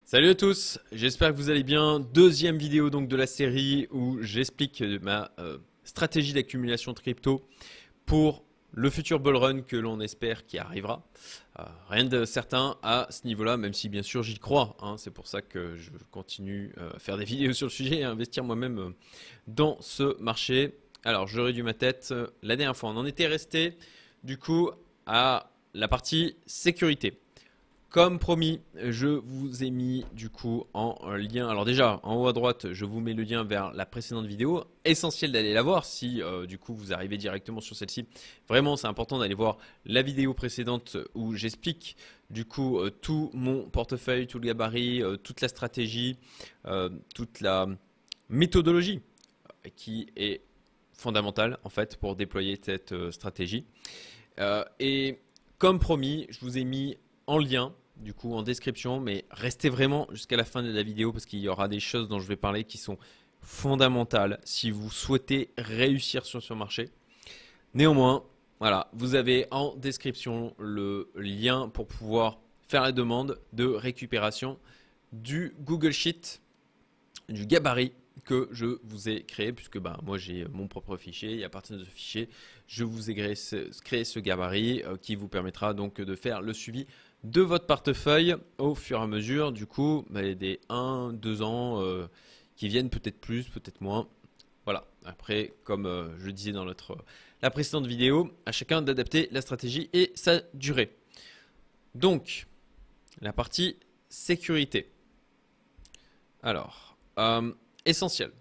Salut à tous, j'espère que vous allez bien. Deuxième vidéo donc de la série où j'explique ma stratégie d'accumulation de crypto pour le futur bull run que l'on espère qui arrivera. Rien de certain à ce niveau-là, même si bien sûr j'y crois, hein. C'est pour ça que je continue à faire des vidéos sur le sujet et à investir moi-même dans ce marché. Alors j'aurais dû ma tête. La dernière fois on en était resté du coup à la partie sécurité. Comme promis, je vous ai mis du coup en lien. Alors déjà, en haut à droite, je vous mets le lien vers la précédente vidéo. Essentiel d'aller la voir si du coup vous arrivez directement sur celle-ci. Vraiment, c'est important d'aller voir la vidéo précédente où j'explique du coup tout mon portefeuille, tout le gabarit, toute la stratégie, toute la méthodologie qui est fondamentale en fait pour déployer cette stratégie. Et comme promis, je vous ai mis en lien du coup en description, mais restez vraiment jusqu'à la fin de la vidéo parce qu'il y aura des choses dont je vais parler qui sont fondamentales si vous souhaitez réussir sur ce marché. Néanmoins, voilà, vous avez en description le lien pour pouvoir faire la demande de récupération du Google Sheet, du gabarit que je vous ai créé, puisque moi j'ai mon propre fichier et à partir de ce fichier, je vous ai créé ce gabarit qui vous permettra donc de faire le suivi de votre portefeuille au fur et à mesure du coup des 1-2 ans qui viennent, peut-être plus, peut-être moins. Voilà, après comme je le disais dans la précédente vidéo, à chacun d'adapter la stratégie et sa durée. Donc, la partie sécurité. Alors, essentiel.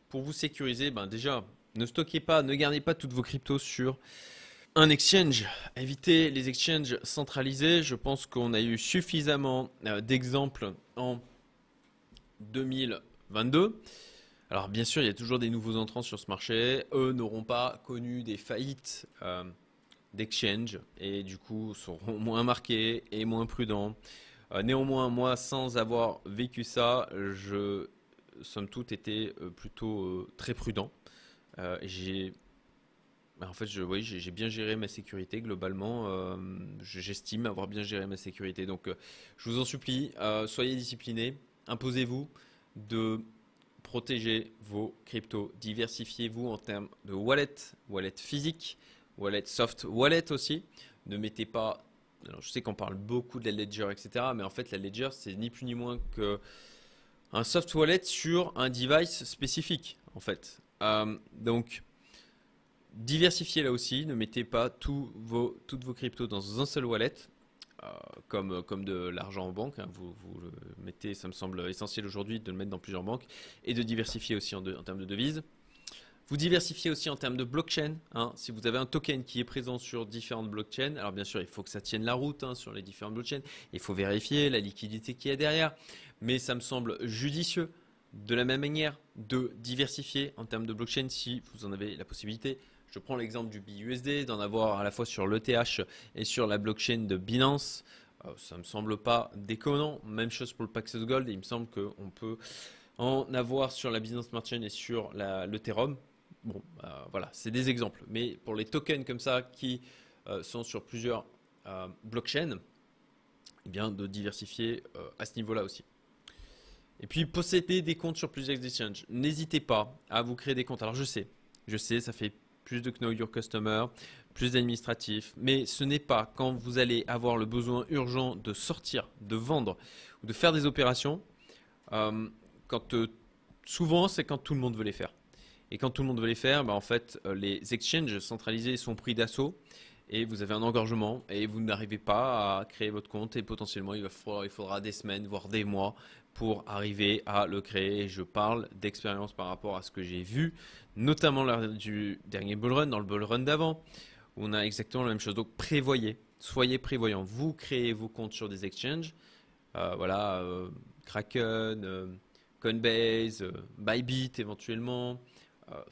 Pour vous sécuriser, déjà, ne stockez pas, ne gardez pas toutes vos cryptos sur un exchange. Évitez les exchanges centralisés. Je pense qu'on a eu suffisamment d'exemples en 2022. Alors bien sûr, il y a toujours des nouveaux entrants sur ce marché. Eux n'auront pas connu des faillites d'exchange et du coup seront moins marqués et moins prudents. Néanmoins, moi, sans avoir vécu ça, je, somme toute, été plutôt très prudent. En fait, oui, j'ai bien géré ma sécurité globalement. J'estime avoir bien géré ma sécurité. Donc, je vous en supplie, soyez disciplinés. Imposez-vous de protéger vos cryptos. Diversifiez-vous en termes de wallet physique, wallet soft, wallet aussi. Ne mettez pas. Alors, je sais qu'on parle beaucoup de la Ledger, etc. Mais en fait, la Ledger, c'est ni plus ni moins que un soft wallet sur un device spécifique, en fait. Donc, diversifiez là aussi. Ne mettez pas toutes vos cryptos dans un seul wallet, comme de l'argent en banque. Hein. Vous le mettez, ça me semble essentiel aujourd'hui de le mettre dans plusieurs banques et de diversifier aussi en termes de devises. Vous diversifiez aussi en termes de blockchain. Hein. Si vous avez un token qui est présent sur différentes blockchains, alors bien sûr, il faut que ça tienne la route sur les différentes blockchains. Il faut vérifier la liquidité qu'il y a derrière. Mais ça me semble judicieux de la même manière de diversifier en termes de blockchain si vous en avez la possibilité. Je prends l'exemple du BUSD, d'en avoir à la fois sur l'ETH et sur la blockchain de Binance. Ça ne me semble pas déconnant. Même chose pour le Paxos Gold. Et il me semble qu'on peut en avoir sur la Binance Smart Chain et sur l'Ethereum. Bon, voilà, c'est des exemples. Mais pour les tokens comme ça qui sont sur plusieurs blockchains, eh bien de diversifier à ce niveau-là aussi. Et puis posséder des comptes sur plusieurs exchanges. N'hésitez pas à vous créer des comptes. Alors je sais, ça fait plus de Know Your Customer, plus d'administratifs, mais ce n'est pas quand vous allez avoir le besoin urgent de sortir, de vendre ou de faire des opérations, souvent c'est quand tout le monde veut les faire. Et quand tout le monde veut les faire, en fait, les exchanges centralisés sont pris d'assaut et vous avez un engorgement et vous n'arrivez pas à créer votre compte et potentiellement il faudra des semaines, voire des mois pour arriver à le créer. Et je parle d'expérience par rapport à ce que j'ai vu, notamment lors du dernier bull run, dans le bull run d'avant, où on a exactement la même chose. Donc prévoyez, soyez prévoyants. Vous créez vos comptes sur des exchanges, Kraken, Coinbase, Bybit éventuellement.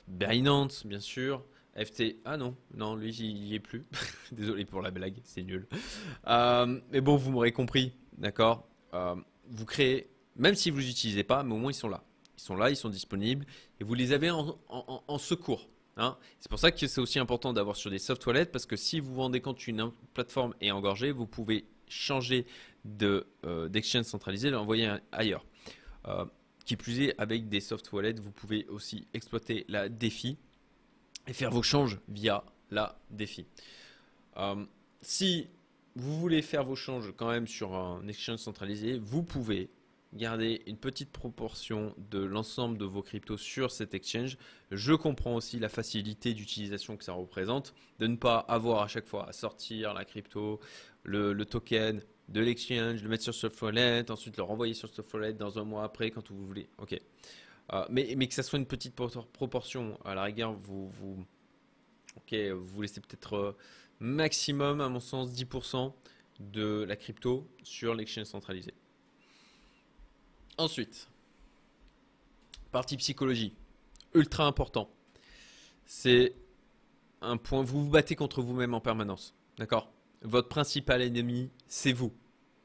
Binance, bien sûr. FT. Ah non, lui, il y est plus. Désolé pour la blague, c'est nul. Mais bon, vous m'aurez compris, d'accord. Vous créez, même si vous ne les utilisez pas, mais au moins ils sont là. Ils sont là, ils sont disponibles et vous les avez en secours. Hein. C'est pour ça que c'est aussi important d'avoir sur des soft wallets parce que si vous vous rendez compte qu'une plateforme est engorgée, vous pouvez changer d'exchange centralisé, l'envoyer ailleurs. Qui plus est, avec des soft wallets, vous pouvez aussi exploiter la DeFi et faire vos changes via la DeFi. Si vous voulez faire vos changes quand même sur un exchange centralisé, vous pouvez garder une petite proportion de l'ensemble de vos cryptos sur cet exchange. Je comprends aussi la facilité d'utilisation que ça représente, de ne pas avoir à chaque fois à sortir la crypto, le token de l'exchange, le mettre sur soft wallet, ensuite le renvoyer sur soft wallet dans un mois après quand vous voulez. Ok. Mais que ça soit une petite proportion, à la rigueur, vous laissez peut-être maximum, à mon sens, 10% de la crypto sur l'exchange centralisé. Ensuite, partie psychologie, ultra important. C'est un point, vous vous battez contre vous-même en permanence, d'accord? Votre principal ennemi, c'est vous.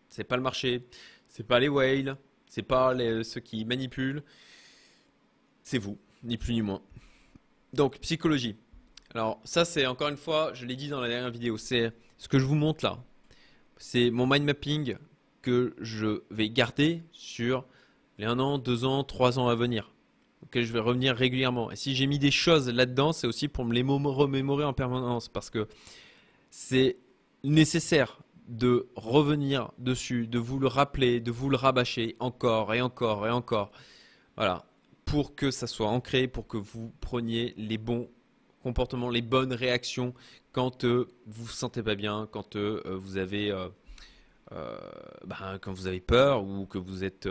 C'est pas le marché, c'est pas les whales, c'est pas ceux qui manipulent, c'est vous, ni plus ni moins. Donc, psychologie. Alors, ça, c'est encore une fois, je l'ai dit dans la dernière vidéo, c'est ce que je vous montre là. C'est mon mind mapping que je vais garder sur les 1 an, 2 ans, 3 ans à venir, auxquels je vais revenir régulièrement. Et si j'ai mis des choses là-dedans, c'est aussi pour me les remémorer en permanence, parce que c'est nécessaire de revenir dessus, de vous le rappeler, de vous le rabâcher encore et encore et encore. Voilà, pour que ça soit ancré, pour que vous preniez les bons comportements, les bonnes réactions quand vous vous sentez pas bien, quand vous avez quand vous avez peur ou que vous êtes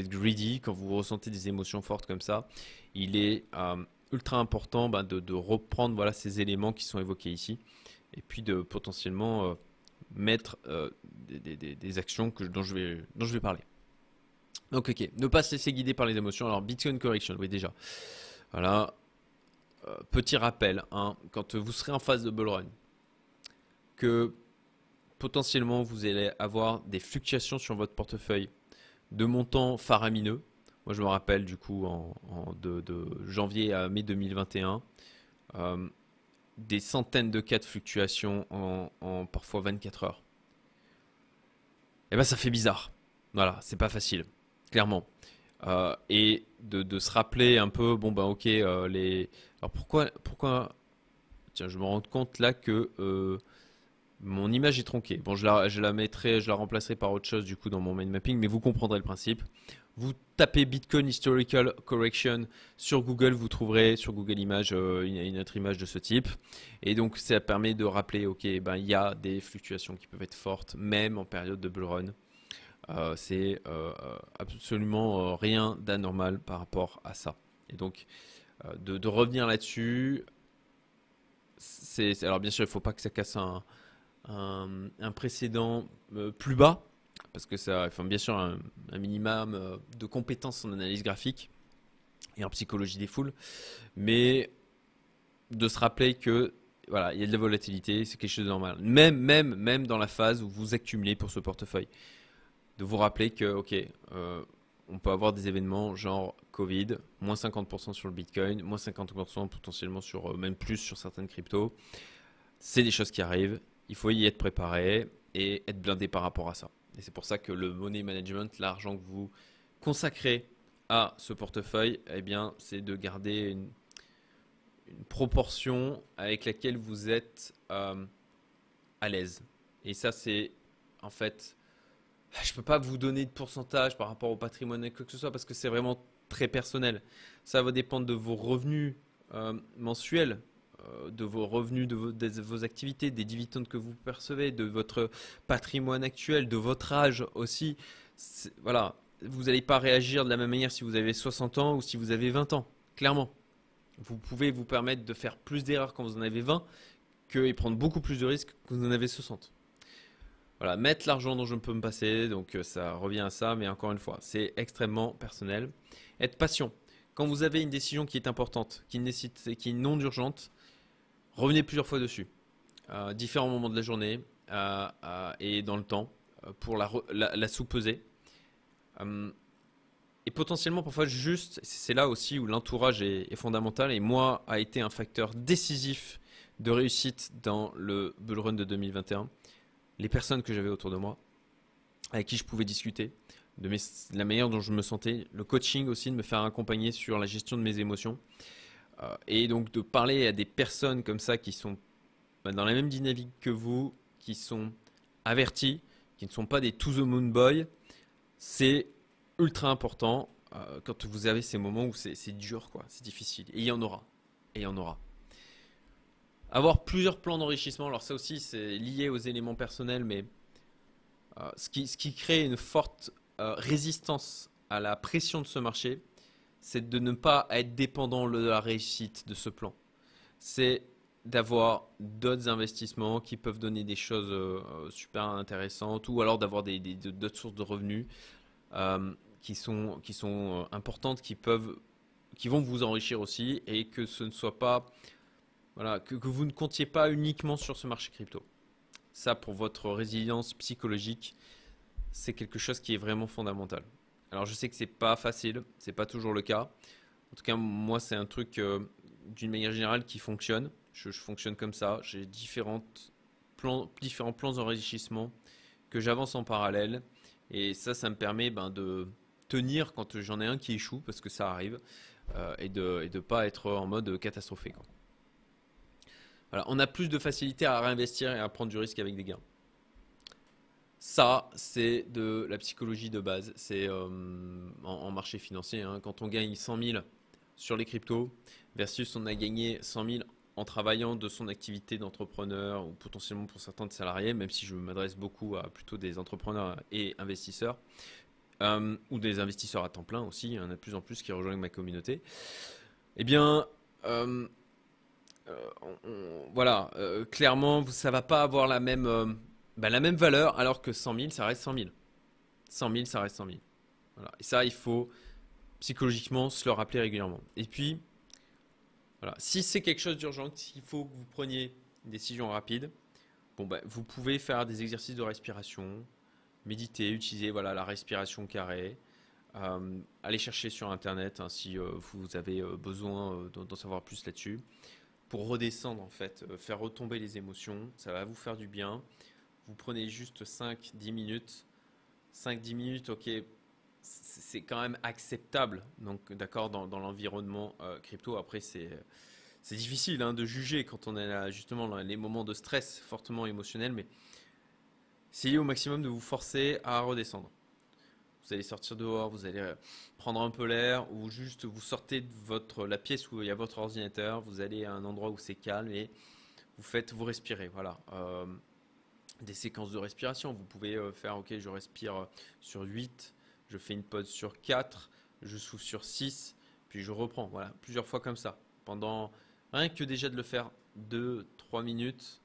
greedy, quand vous ressentez des émotions fortes comme ça. Il est ultra important de reprendre voilà, ces éléments qui sont évoqués ici et puis de potentiellement mettre des actions dont je vais parler. Donc ok, ne pas se laisser guider par les émotions. Alors Bitcoin Correction, oui déjà. Voilà, petit rappel, hein, quand vous serez en phase de bull run, que potentiellement vous allez avoir des fluctuations sur votre portefeuille de montants faramineux. Moi je me rappelle du coup de janvier à mai 2021, des centaines de cas de fluctuations en parfois 24 heures. Et ben ça fait bizarre. Voilà, c'est pas facile, clairement. Et de se rappeler un peu, bon ben ok, alors pourquoi, tiens, je me rends compte là que mon image est tronquée. Bon, je la remplacerai par autre chose du coup dans mon mind mapping, mais vous comprendrez le principe. Vous tapez Bitcoin Historical Correction sur Google, vous trouverez sur Google Images une autre image de ce type. Et donc ça permet de rappeler, ok, ben il y a des fluctuations qui peuvent être fortes, même en période de bull run. C'est absolument rien d'anormal par rapport à ça. Et donc de revenir là-dessus, alors bien sûr il ne faut pas que ça casse un précédent plus bas, parce que ça, enfin, bien sûr un minimum de compétences en analyse graphique et en psychologie des foules, mais de se rappeler que voilà, il y a de la volatilité, c'est quelque chose de normal, même dans la phase où vous accumulez pour ce portefeuille, de vous rappeler que ok, on peut avoir des événements genre Covid, moins 50% sur le Bitcoin, moins 50% potentiellement sur même plus sur certaines cryptos. C'est des choses qui arrivent. Il faut y être préparé et être blindé par rapport à ça. Et c'est pour ça que le money management, l'argent que vous consacrez à ce portefeuille, eh bien, c'est de garder une proportion avec laquelle vous êtes à l'aise. Et ça, c'est en fait, je ne peux pas vous donner de pourcentage par rapport au patrimoine ou quoi que ce soit parce que c'est vraiment très personnel. Ça va dépendre de vos revenus mensuels, de vos revenus, de vos activités, des dividendes que vous percevez, de votre patrimoine actuel, de votre âge aussi. Voilà, vous n'allez pas réagir de la même manière si vous avez 60 ans ou si vous avez 20 ans, clairement. Vous pouvez vous permettre de faire plus d'erreurs quand vous en avez 20 et prendre beaucoup plus de risques quand vous en avez 60. Voilà, mettre l'argent dont je peux me passer, donc ça revient à ça, mais encore une fois, c'est extrêmement personnel. Être patient. Quand vous avez une décision qui est importante, qui est non urgente, revenez plusieurs fois dessus, à différents moments de la journée et dans le temps, pour la sous-peser. Et potentiellement, parfois, juste, c'est là aussi où l'entourage est fondamental et moi, a été un facteur décisif de réussite dans le bull run de 2021. les personnes que j'avais autour de moi, avec qui je pouvais discuter, de la manière dont je me sentais, le coaching aussi, de me faire accompagner sur la gestion de mes émotions. Et donc de parler à des personnes comme ça qui sont dans la même dynamique que vous, qui sont avertis, qui ne sont pas des to the moon boys, c'est ultra important quand vous avez ces moments où c'est dur, quoi, c'est difficile. Et il y en aura. Et il y en aura. Avoir plusieurs plans d'enrichissement, alors ça aussi c'est lié aux éléments personnels, mais ce qui crée une forte résistance à la pression de ce marché, c'est de ne pas être dépendant de la réussite de ce plan. C'est d'avoir d'autres investissements qui peuvent donner des choses super intéressantes, ou alors d'avoir d'autres sources de revenus qui sont importantes, qui vont vous enrichir aussi, et que ce ne soit pas, voilà, que vous ne comptiez pas uniquement sur ce marché crypto. Ça, pour votre résilience psychologique, c'est quelque chose qui est vraiment fondamental. Alors je sais que c'est pas facile, c'est pas toujours le cas. En tout cas, moi, c'est un truc d'une manière générale qui fonctionne. Je fonctionne comme ça. J'ai différents plans d'enrichissement que j'avance en parallèle. Et ça me permet de tenir quand j'en ai un qui échoue, parce que ça arrive, et de pas être en mode catastrophé, quoi. Voilà, on a plus de facilité à réinvestir et à prendre du risque avec des gains. Ça, c'est de la psychologie de base. C'est en marché financier, hein, quand on gagne 100 000 sur les cryptos versus on a gagné 100 000 en travaillant de son activité d'entrepreneur, ou potentiellement pour certains de salariés, même si je m'adresse beaucoup à plutôt des entrepreneurs et investisseurs, ou des investisseurs à temps plein aussi. Il y en a de plus en plus qui rejoignent ma communauté. Eh bien, voilà, clairement, ça va pas avoir la même valeur, alors que 100 000, ça reste 100 000. 100 000, ça reste 100 000. Voilà. Et ça, il faut psychologiquement se le rappeler régulièrement. Et puis, voilà, si c'est quelque chose d'urgent, s'il faut que vous preniez une décision rapide, vous pouvez faire des exercices de respiration, méditer, utiliser la respiration carrée. Aller chercher sur internet, hein, si vous avez besoin d'en savoir plus là-dessus, pour redescendre en fait, faire retomber les émotions. Ça va vous faire du bien. Vous prenez juste 5-10 minutes. 5-10 minutes, ok, c'est quand même acceptable, donc d'accord, dans l'environnement crypto. Après, c'est difficile, hein, de juger quand on a justement les moments de stress fortement émotionnels, mais essayez au maximum de vous forcer à redescendre. Vous allez sortir dehors, vous allez prendre un peu l'air, ou juste vous sortez de la pièce où il y a votre ordinateur, vous allez à un endroit où c'est calme et vous respirez. Voilà. Des séquences de respiration. Vous pouvez faire, ok, je respire sur 8, je fais une pause sur 4, je souffle sur 6, puis je reprends. Voilà, plusieurs fois comme ça. Rien que déjà de le faire 2-3 minutes,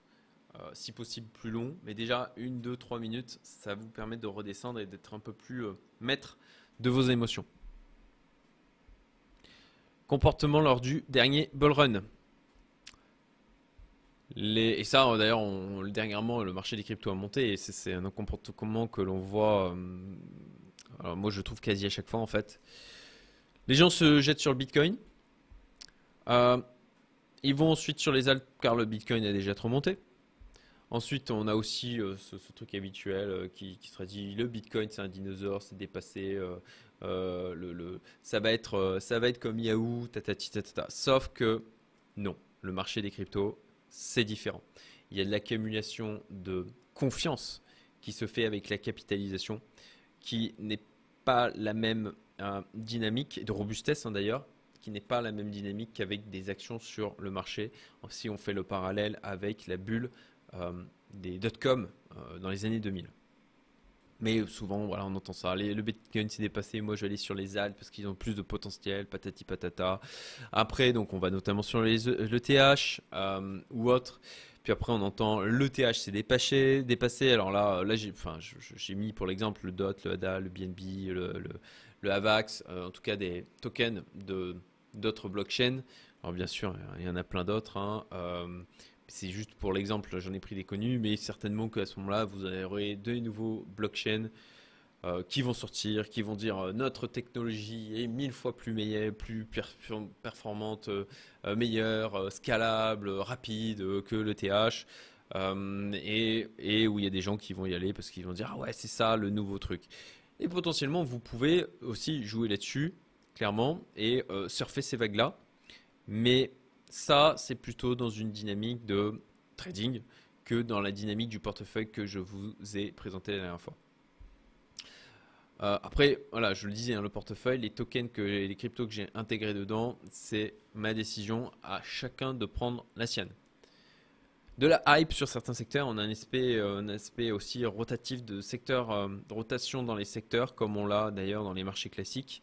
si possible plus long, mais déjà 1-2-3 minutes, ça vous permet de redescendre et d'être un peu plus maître de vos émotions. Comportement lors du dernier bull run. Et ça, d'ailleurs, dernièrement, le marché des cryptos a monté, et c'est un comportement que l'on voit, alors moi je trouve quasi à chaque fois en fait. Les gens se jettent sur le Bitcoin, ils vont ensuite sur les alts car le Bitcoin a déjà trop monté. Ensuite, on a aussi ce truc habituel qui se dit le Bitcoin c'est un dinosaure, c'est dépassé, ça va être comme Yahoo, tatati tatata. Sauf que non, le marché des cryptos, c'est différent. Il y a de l'accumulation de confiance qui se fait avec la capitalisation, qui n'est pas la même dynamique, et de robustesse, hein, d'ailleurs, qui n'est pas la même dynamique qu'avec des actions sur le marché, si on fait le parallèle avec la bulle des dot-com dans les années 2000. Mais souvent, voilà, on entend ça. Le Bitcoin s'est dépassé. Moi, je vais aller sur les alts parce qu'ils ont plus de potentiel, patati patata. Après, donc, on va notamment sur l'ETH ou autre. Puis après, on entend l'ETH s'est dépassé. Alors là, j'ai mis pour l'exemple le DOT, le ADA, le BNB, le AVAX, en tout cas des tokens d'autres blockchains. Alors bien sûr, il y en a plein d'autres, hein. C'est juste pour l'exemple, j'en ai pris des connus, mais certainement qu'à ce moment-là, vous aurez de nouveaux blockchains qui vont sortir, qui vont dire notre technologie est 1000 fois plus meilleure, plus performante, meilleure, scalable, rapide que le TH. et où il y a des gens qui vont y aller parce qu'ils vont dire ah ouais c'est ça le nouveau truc. Et potentiellement vous pouvez aussi jouer là-dessus clairement et surfer ces vagues-là. Mais ça c'est plutôt dans une dynamique de trading que dans la dynamique du portefeuille que je vous ai présenté la dernière fois. Après, voilà, je le disais, hein, le portefeuille, les tokens, les cryptos que j'ai intégrés dedans, c'est ma décision à chacun de prendre la sienne. De la hype sur certains secteurs, on a un aspect aussi rotatif de secteur, de rotation dans les secteurs, comme on l'a d'ailleurs dans les marchés classiques,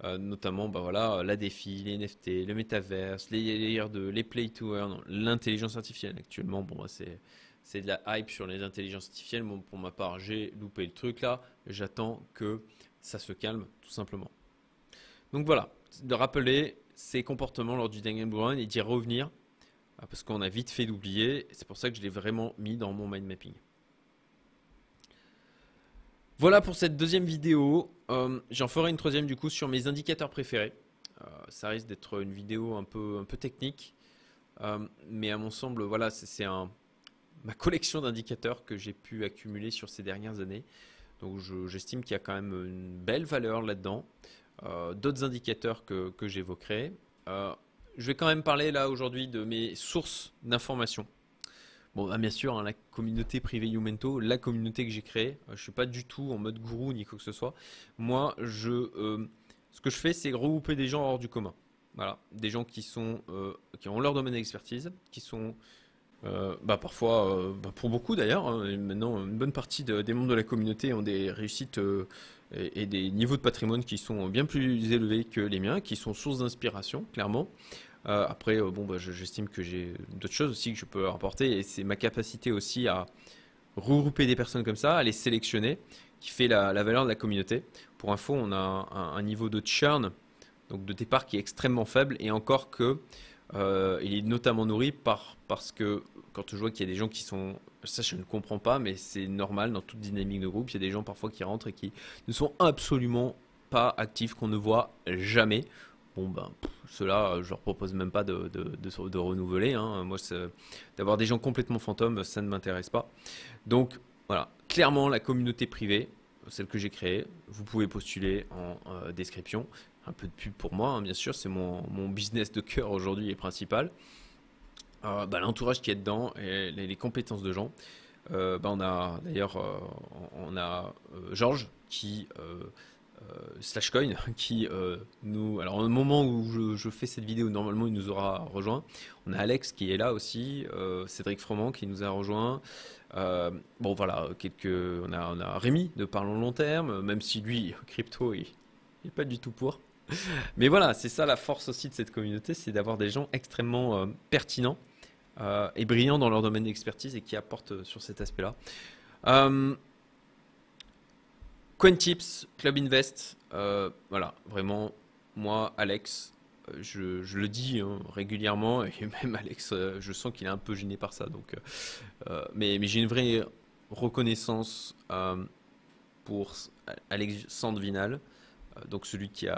notamment bah voilà, la DeFi, les NFT, le Metaverse, les Play to Earn, l'intelligence artificielle. Actuellement, bon, bah, c'est de la hype sur les intelligences artificielles. Bon, pour ma part, j'ai loupé le truc là. J'attends que ça se calme, tout simplement. Donc voilà, de rappeler ces comportements lors du Daniel Brown et d'y revenir, parce qu'on a vite fait d'oublier. C'est pour ça que je l'ai vraiment mis dans mon mind mapping. Voilà pour cette deuxième vidéo. J'en ferai une troisième du coup sur mes indicateurs préférés. Ça risque d'être une vidéo un peu technique. Mais à mon semble, voilà, c'est ma collection d'indicateurs que j'ai pu accumuler sur ces dernières années. Donc j'estime qu'il y a quand même une belle valeur là-dedans. D'autres indicateurs que j'évoquerai. Je vais quand même parler là aujourd'hui de mes sources d'informations. Bon, bien sûr, hein, la communauté privée Youmento, la communauté que j'ai créée, je ne suis pas du tout en mode gourou ni quoi que ce soit. Moi, ce que je fais, c'est regrouper des gens hors du commun. Voilà, des gens qui ont leur domaine d'expertise, qui sont parfois, pour beaucoup d'ailleurs, hein, maintenant une bonne partie des membres de la communauté ont des réussites et des niveaux de patrimoine qui sont bien plus élevés que les miens, qui sont source d'inspiration, clairement. Après, j'estime que j'ai d'autres choses aussi que je peux apporter et c'est ma capacité aussi à regrouper des personnes comme ça, à les sélectionner, qui fait la valeur de la communauté. Pour info, on a un niveau de churn, donc de départ qui est extrêmement faible et encore que il est notamment nourri parce que quand je vois qu'il y a des gens qui sont, ça je ne comprends pas, mais c'est normal dans toute dynamique de groupe, il y a des gens parfois qui rentrent et qui ne sont absolument pas actifs, qu'on ne voit jamais. Bon ben, ceux-là, je leur propose même pas de renouveler, hein. Moi, d'avoir des gens complètement fantômes, ça ne m'intéresse pas. Donc voilà, clairement la communauté privée, celle que j'ai créée, vous pouvez postuler en description. Un peu de pub pour moi, hein, bien sûr, c'est mon business de cœur aujourd'hui et principal. L'entourage qui est dedans et les compétences de gens. On a d'ailleurs Georges qui Slashcoin qui alors au moment où je fais cette vidéo, normalement il nous aura rejoint. On a Alex qui est là aussi, Cédric Froment qui nous a rejoint. Voilà, on a Rémi de Parlons Long Terme, même si lui crypto il n'est pas du tout pour. Mais voilà, c'est ça la force aussi de cette communauté, c'est d'avoir des gens extrêmement pertinents et brillants dans leur domaine d'expertise et qui apportent sur cet aspect-là. CoinTips, Club Invest, voilà, vraiment, moi, Alex, je le dis hein, régulièrement, et même Alex, je sens qu'il est un peu gêné par ça. Donc, mais j'ai une vraie reconnaissance pour Alexandre Vinal, donc celui qui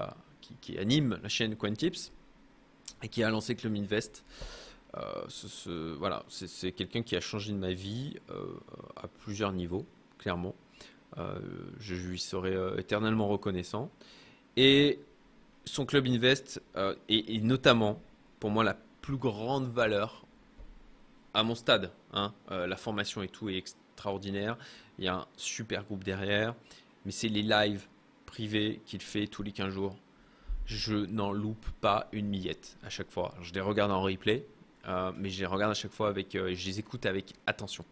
anime la chaîne CoinTips et qui a lancé Club Invest. Voilà, c'est quelqu'un qui a changé de ma vie à plusieurs niveaux, clairement. Je lui serai éternellement reconnaissant. Et son Club Invest est notamment, pour moi, la plus grande valeur à mon stade. Hein. La formation et tout est extraordinaire. Il y a un super groupe derrière. Mais c'est les lives privés qu'il fait tous les 15 jours. Je n'en loupe pas une miette à chaque fois. Je les regarde en replay, mais je les regarde à chaque fois je les écoute avec attention.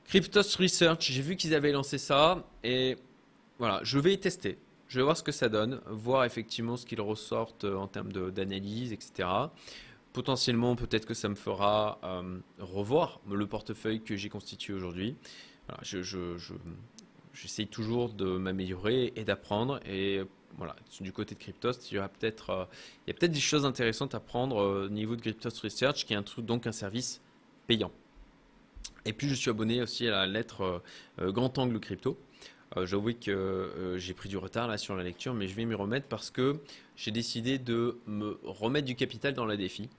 Cryptos Research, j'ai vu qu'ils avaient lancé ça et voilà, je vais y tester. Je vais voir ce que ça donne, voir effectivement ce qu'ils ressortent en termes d'analyse, etc. Potentiellement, peut-être que ça me fera revoir le portefeuille que j'ai constitué aujourd'hui. Voilà, j'essaye toujours de m'améliorer et d'apprendre. Et voilà, du côté de Cryptos, il y a peut-être des choses intéressantes à prendre au niveau de Cryptos Research, qui est donc un service payant. Et puis je suis abonné aussi à la lettre Grand Angle Crypto. J'avoue que j'ai pris du retard là sur la lecture, mais je vais m'y remettre parce que j'ai décidé de me remettre du capital dans la DeFi.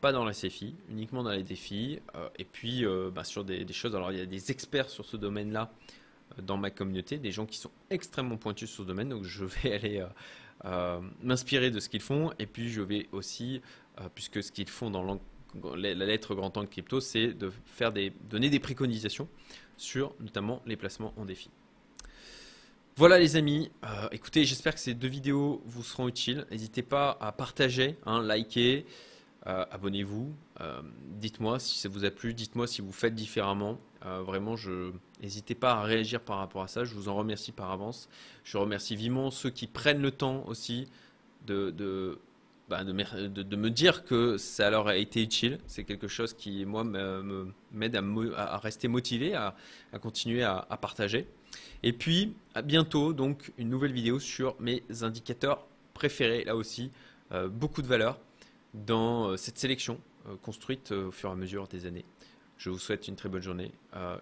pas dans la CFI, uniquement dans les défis, et puis sur des choses. Alors il y a des experts sur ce domaine-là dans ma communauté, des gens qui sont extrêmement pointus sur ce domaine, donc je vais aller m'inspirer de ce qu'ils font, et puis je vais aussi, puisque ce qu'ils font dans la lettre grand angle crypto, c'est de donner des préconisations sur notamment les placements en défi. Voilà les amis, écoutez, j'espère que ces 2 vidéos vous seront utiles. N'hésitez pas à partager, liker, abonnez-vous. Dites-moi si ça vous a plu, dites-moi si vous faites différemment. Vraiment, n'hésitez pas à réagir par rapport à ça. Je vous en remercie par avance. Je remercie vivement ceux qui prennent le temps aussi de me dire que ça leur a été utile. C'est quelque chose qui, moi, m'aide à rester motivé, à continuer à partager. Et puis, à bientôt, donc, une nouvelle vidéo sur mes indicateurs préférés. Là aussi, beaucoup de valeur dans cette sélection construite au fur et à mesure des années. Je vous souhaite une très bonne journée.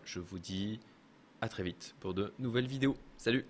Je vous dis à très vite pour de nouvelles vidéos. Salut!